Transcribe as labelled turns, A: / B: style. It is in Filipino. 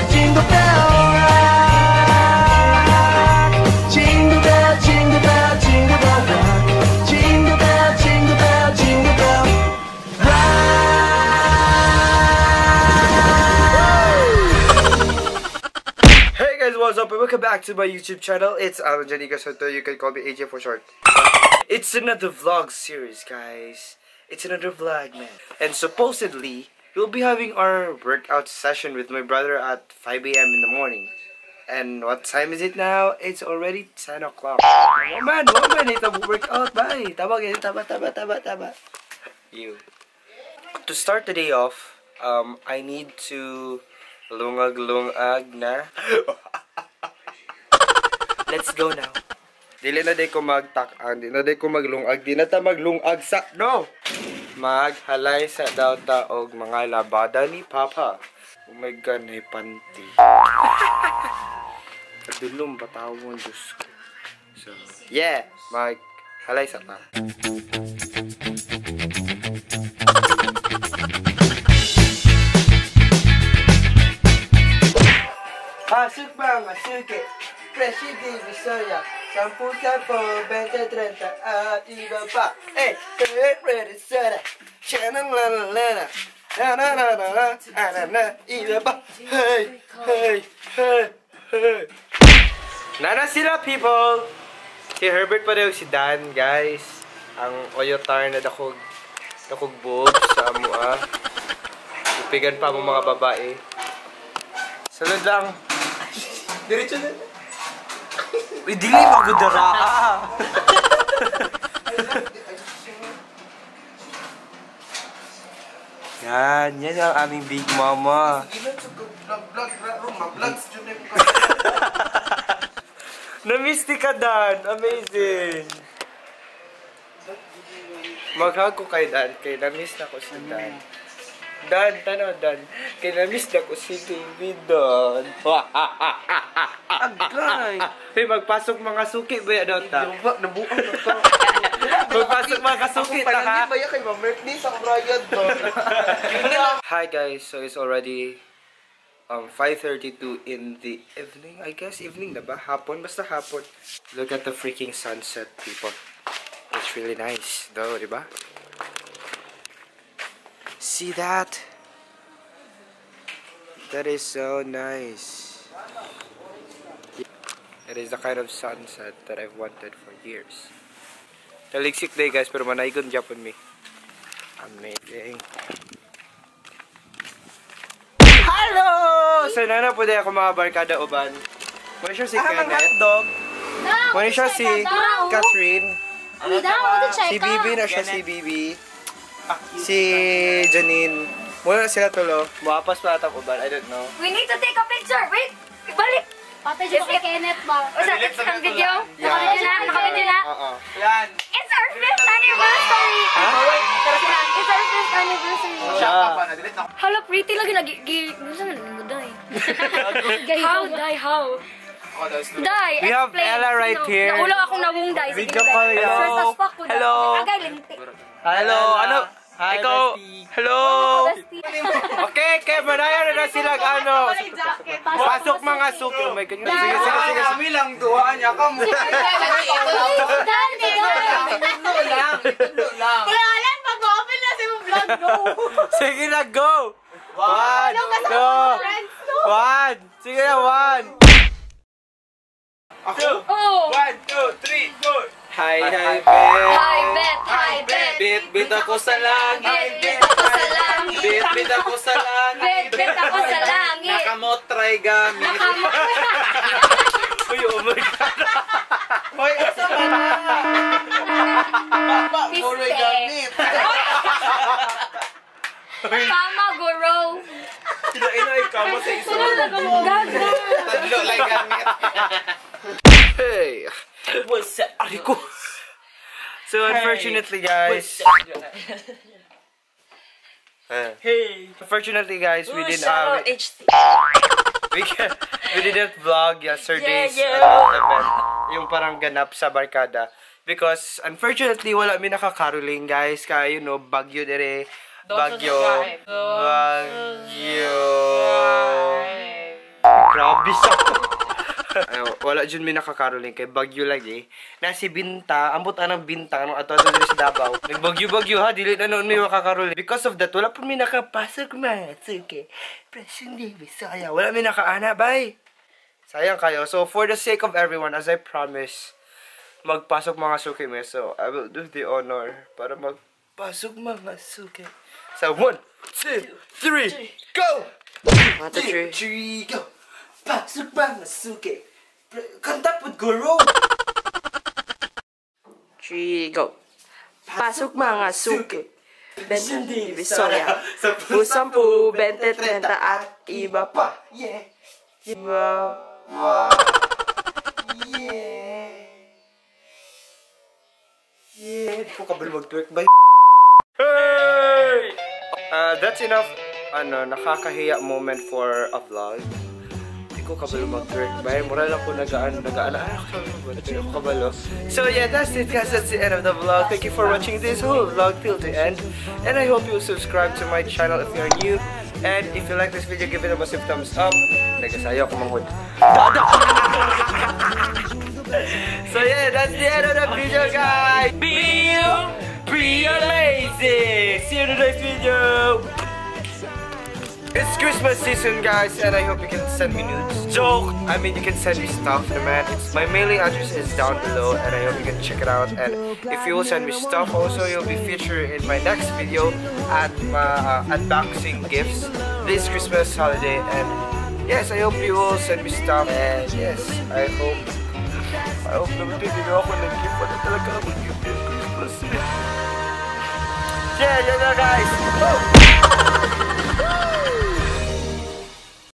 A: jingle bell rock. Jingle bell, jingle bell, jingle bell rock. Jingle bell, jingle bell, jingle bell rock. Hey guys, what's up? And welcome back to my YouTube channel. It's Janika Soto. You can call me AJ for short. It's another vlog series, guys. It's another VLOGMAS. And supposedly, we'll be having our workout session with my brother at 5 AM in the morning. And what time is it now? It's already 10 o'clock. Woman, ito workout, bye. Taba. You. To start the day off, I need to lungag na. Let's go now. Dili na day ko magtak-an, di na day ko maglungag, di na ta maglungag sa, no! Maghalay sa daw ta og mga labada ni Papa. Oh my God, na panty. Kadulong batawon, Diyos ko. So, yeah, maghalay sa ta. Pasok ba, Suki? Presyo di Visoria. 10, 20, 30 at iba pa. Hey, ready, set. Shannon, lana, iba pa. Hey. Nana sila, people. Si Herbert pa rin si Dan, guys. Ang oyotar na dakog boobs sa amua. Ipigan pa mo mga babae. Sunod lang. Diretso na. Uy, dili magudara ka! Yan ang aming big mama. Na-miss ka, Dan. Amazing. Maghag ko kay Dan. Kay na-miss na ko si Dan. Dan, kay na-miss na ko si David, Dan. Agay! Hey, magpasok mga suki ba daw ta? Nabuang na to. Magpasok mga suki ta ha? Hindi ba yan kay ma-merkni sa Brian to? Hi guys, so it's already 5:32 in the evening, I guess. Evening na ba? Hapon? Basta hapon. Look at the freaking sunset, people. It's really nice, though, di ba? See that? That is so nice. It is the kind of sunset that I've wanted for years. Taligsik day guys, pero manaygon Japon me. Amazing. Hello! So nana po day ako mga barkada uban. Muna siya si Kenneth. Hotdog. Muna siya si Catherine. Si Bibi na siya si Bibi. Si Janine. Muna sila tulo. Muapas pa atap uban. I don't know.
B: We need to take a picture. Wait! Ibalik! Patay siya kay Kenneth ba? O sa ang video? Naka-video na?
A: Oo.
C: Yan.
B: It's our 5th anniversary! It's our 5th anniversary. Hala, pretty lagi nagigil. Saan mo, Day? How, Day? How? Day,
A: We have Ella right here.
B: Naulang akong nawong, Day.
A: Video call, yo. Hello. Hello. Ano? Ikaw. Hello. Okay, kaya manayan na silang ano. Pasok mga suki. Oh my God. Sige.
C: Kami lang duhaan niya ka mo. Ito lang.
B: Kaya alam, pag-open na si mo vlog, go.
A: Sige na, go. 1, 2, 1. Sige na, 1. 2, 1, 2, 3, 4. Hi, bet. Bit ako sa langit. Bit ako sa langit. Nakamotray gamit. Uy, oh my God. Hoy, asa ba na? Motray gamit.
B: Kama, guro.
A: Ina, kama sa iso. Tadlo lang gamit. Hey.
C: What's up?
A: Ariko. So unfortunately guys, we didn't vlog yesterday's event, yung parang ganap sa barkada, because unfortunately wala mi nakakaroling guys, kaya you know, bagyo dire, bagyo. Grabe siya. Wala dyan may nakakaroling kay bagyo lagi. Nasi binta, ambot anang binta nung ato dito sa Davao. Nagbagyo-bagyo ha, dili na nung makakaroling. Because of that, wala po may nakapasok mga Suki. Presyon di, Bisaya. Wala may nakaana, bye. Sayang kayo. So for the sake of everyone, as I promise, magpasok mga Suki me. So I will do the honor para magpasok mga Suki. So 1, 2, 3, go! 1, 2, 3, go! Pasok mga Suki. Kanta po, guru!
D: 3, go! Pasok mga Suki. 20 Divisoria. 10, 20, 30 at iba pa.
A: Yeah!
D: Wow!
A: Yeah! Yeah! Di ko kabal mag-twerk ba? Hey! That's enough, nakakahiya moment for a vlog. Di ko kabalo mag-twerk ba? Moral ako nagaan. Ako kabalo. So yeah, that's it guys. That's the end of the vlog. Thank you for watching this whole vlog till the end. And I hope you will subscribe to my channel if you are new. And if you like this video, give it a massive thumbs up. Nagasayo ako manghod. So yeah, that's the end of the video guys. Be lazy. See you in the next video. It's Christmas season guys, and I hope you can send me nudes. Joke! I mean you can send me stuff, man. My mailing address is down below, and I hope you can check it out. And if you will send me stuff also, you'll be featured in my next video at unboxing gifts this Christmas holiday. And yes, I hope you will send me stuff. And yes, I hope nabibigyan ako ng gift. Wala talaga ako gift this Christmas. Yeah, guys. Woo!